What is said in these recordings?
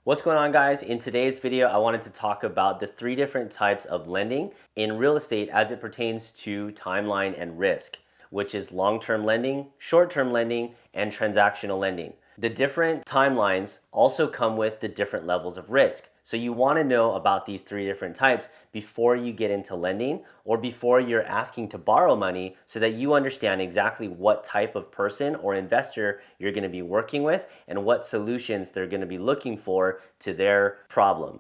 What's going on, guys? In today's video, I wanted to talk about the three different types of lending in real estate as it pertains to timeline and risk, which is long-term lending, short-term lending, and transactional lending. The different timelines also come with the different levels of risk. So you want to know about these three different types before you get into lending or before you're asking to borrow money so that you understand exactly what type of person or investor you're going to be working with and what solutions they're going to be looking for to their problem.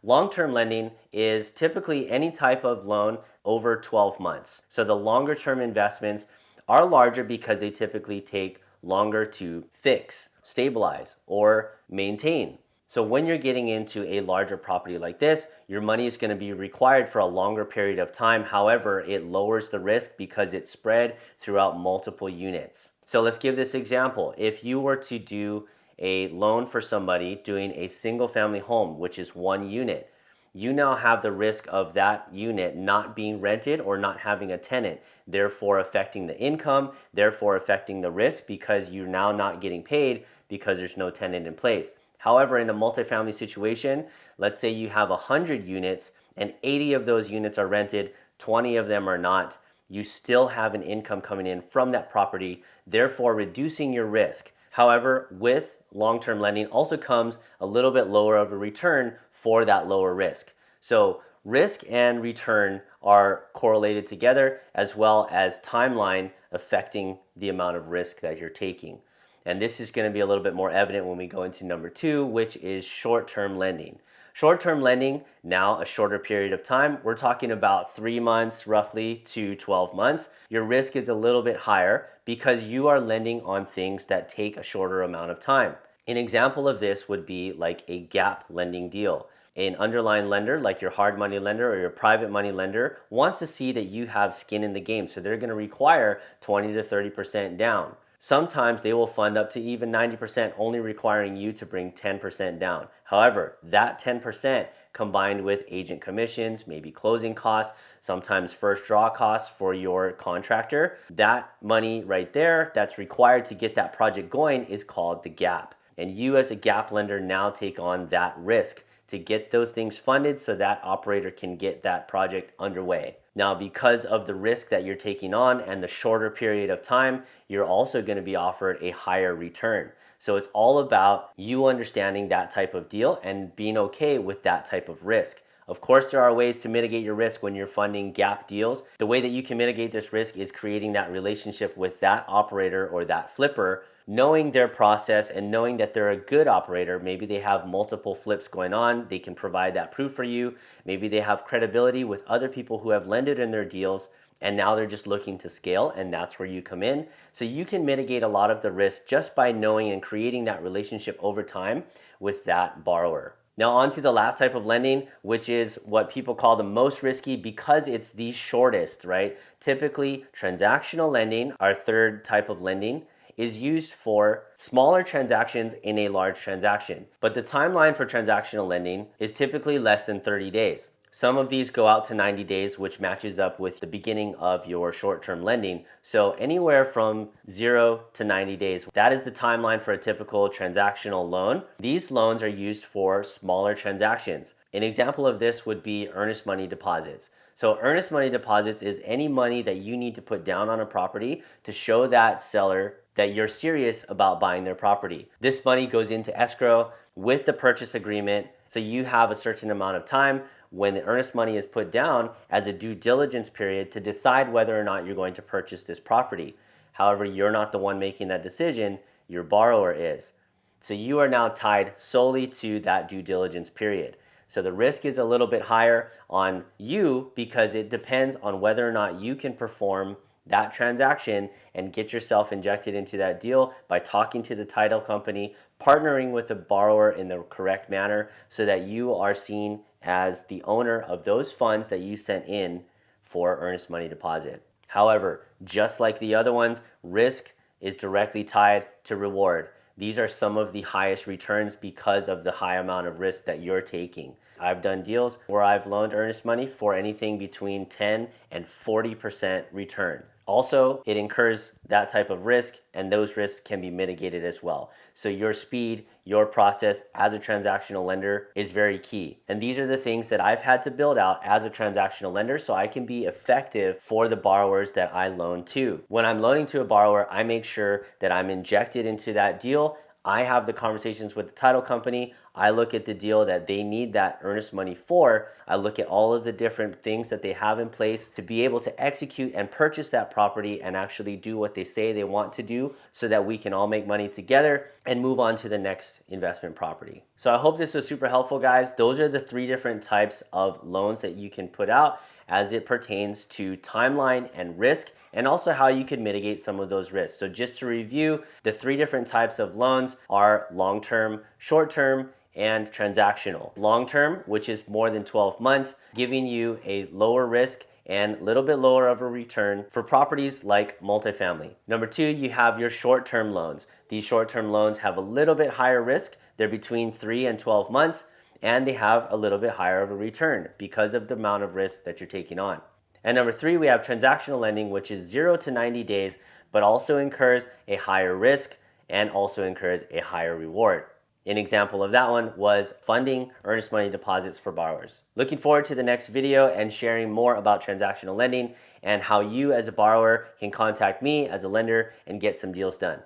Long-term lending is typically any type of loan over 12 months. So the longer term investments are larger because they typically take longer to fix, stabilize, or maintain. So when you're getting into a larger property like this, your money is going to be required for a longer period of time. However, it lowers the risk because it's spread throughout multiple units. So let's give this example. If you were to do a loan for somebody doing a single family home, which is one unit, you now have the risk of that unit not being rented or not having a tenant, therefore affecting the income, therefore affecting the risk because you're now not getting paid because there's no tenant in place. However, in a multifamily situation, let's say you have 100 units and 80 of those units are rented, 20 of them are not. You still have an income coming in from that property, therefore reducing your risk. However, with long-term lending also comes a little bit lower of a return for that lower risk. So risk and return are correlated together, as well as timeline affecting the amount of risk that you're taking. And this is going to be a little bit more evident when we go into number 2, which is short-term lending. Short-term lending, now a shorter period of time. We're talking about 3 months roughly to 12 months. Your risk is a little bit higher because you are lending on things that take a shorter amount of time. An example of this would be like a gap lending deal. An underlying lender, like your hard money lender or your private money lender, wants to see that you have skin in the game. So they're going to require 20 to 30% down. Sometimes they will fund up to even 90%, only requiring you to bring 10% down. However, that 10% combined with agent commissions, maybe closing costs, sometimes first draw costs for your contractor, that money right there that's required to get that project going is called the gap. And you as a gap lender now take on that risk to get those things funded so that operator can get that project underway. Now, because of the risk that you're taking on and the shorter period of time, you're also going to be offered a higher return. So it's all about you understanding that type of deal and being okay with that type of risk. Of course, there are ways to mitigate your risk when you're funding gap deals. The way that you can mitigate this risk is creating that relationship with that operator or that flipper, knowing their process and knowing that they're a good operator. Maybe they have multiple flips going on. They can provide that proof for you. Maybe they have credibility with other people who have lended in their deals and now they're just looking to scale, and that's where you come in. So you can mitigate a lot of the risk just by knowing and creating that relationship over time with that borrower. Now on to the last type of lending, which is what people call the most risky because it's the shortest, right? Typically, transactional lending, our third type of lending, is used for smaller transactions in a large transaction. But the timeline for transactional lending is typically less than 30 days. Some of these go out to 90 days, which matches up with the beginning of your short-term lending. So anywhere from 0 to 90 days, that is the timeline for a typical transactional loan. These loans are used for smaller transactions. An example of this would be earnest money deposits. So earnest money deposits is any money that you need to put down on a property to show that seller that you're serious about buying their property. This money goes into escrow with the purchase agreement, so you have a certain amount of time when the earnest money is put down as a due diligence period to decide whether or not you're going to purchase this property. However, you're not the one making that decision, your borrower is. So you are now tied solely to that due diligence period. So the risk is a little bit higher on you because it depends on whether or not you can perform that transaction and get yourself injected into that deal by talking to the title company, partnering with the borrower in the correct manner so that you are seen as the owner of those funds that you sent in for earnest money deposit. However, just like the other ones, risk is directly tied to reward. These are some of the highest returns because of the high amount of risk that you're taking. I've done deals where I've loaned earnest money for anything between 10 and 40% return. Also, it incurs that type of risk, and those risks can be mitigated as well. So your speed, your process as a transactional lender is very key. And these are the things that I've had to build out as a transactional lender so I can be effective for the borrowers that I loan to. When I'm loaning to a borrower, I make sure that I'm injected into that deal. I have the conversations with the title company. I look at the deal that they need that earnest money for. I look at all of the different things that they have in place to be able to execute and purchase that property and actually do what they say they want to do so that we can all make money together and move on to the next investment property. So I hope this was super helpful, guys. Those are the 3 different types of loans that you can put out as it pertains to timeline and risk, and also how you can mitigate some of those risks. So just to review, the 3 different types of loans are long-term, short-term, and transactional. Long-term, which is more than 12 months, giving you a lower risk and a little bit lower of a return for properties like multifamily. Number 2, you have your short-term loans. These short-term loans have a little bit higher risk. They're between 3 and 12 months, and they have a little bit higher of a return because of the amount of risk that you're taking on. And number 3, we have transactional lending, which is 0 to 90 days, but also incurs a higher risk and also incurs a higher reward. An example of that one was funding earnest money deposits for borrowers. Looking forward to the next video and sharing more about transactional lending and how you as a borrower can contact me as a lender and get some deals done.